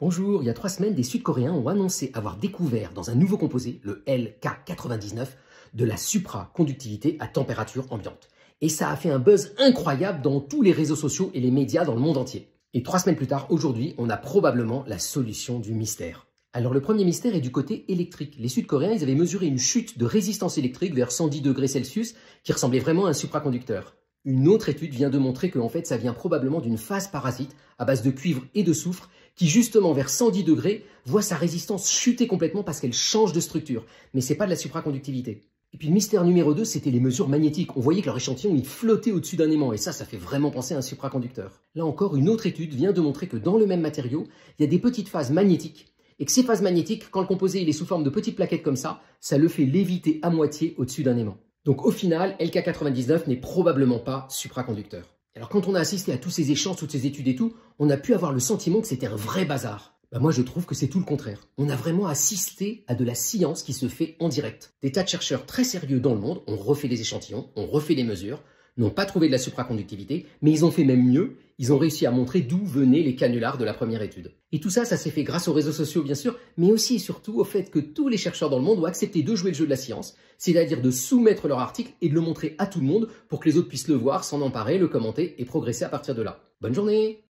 Bonjour, il y a 3 semaines, des Sud-Coréens ont annoncé avoir découvert dans un nouveau composé, le LK99, de la supraconductivité à température ambiante. Et ça a fait un buzz incroyable dans tous les réseaux sociaux et les médias dans le monde entier. Et 3 semaines plus tard, aujourd'hui, on a probablement la solution du mystère. Alors le premier mystère est du côté électrique. Les Sud-Coréens, ils avaient mesuré une chute de résistance électrique vers 110 degrés Celsius qui ressemblait vraiment à un supraconducteur. Une autre étude vient de montrer que en fait, ça vient probablement d'une phase parasite à base de cuivre et de soufre qui justement vers 110 degrés voit sa résistance chuter complètement parce qu'elle change de structure. Mais c'est pas de la supraconductivité. Et puis le mystère numéro 2, c'était les mesures magnétiques. On voyait que leur échantillon il flottait au-dessus d'un aimant et ça fait vraiment penser à un supraconducteur. Là encore, une autre étude vient de montrer que dans le même matériau, il y a des petites phases magnétiques et que ces phases magnétiques, quand le composé il est sous forme de petites plaquettes comme ça le fait léviter à moitié au-dessus d'un aimant. Donc au final, LK99 n'est probablement pas supraconducteur. Alors quand on a assisté à tous ces échanges, toutes ces études et tout, on a pu avoir le sentiment que c'était un vrai bazar. Moi je trouve que c'est tout le contraire. On a vraiment assisté à de la science qui se fait en direct. Des tas de chercheurs très sérieux dans le monde ont refait les échantillons, ont refait les mesures, n'ont pas trouvé de la supraconductivité, mais ils ont fait même mieux, ils ont réussi à montrer d'où venaient les canulars de la première étude. Et tout ça, ça s'est fait grâce aux réseaux sociaux bien sûr, mais aussi et surtout au fait que tous les chercheurs dans le monde ont accepté de jouer le jeu de la science, c'est-à-dire de soumettre leur article et de le montrer à tout le monde pour que les autres puissent le voir, s'en emparer, le commenter et progresser à partir de là. Bonne journée!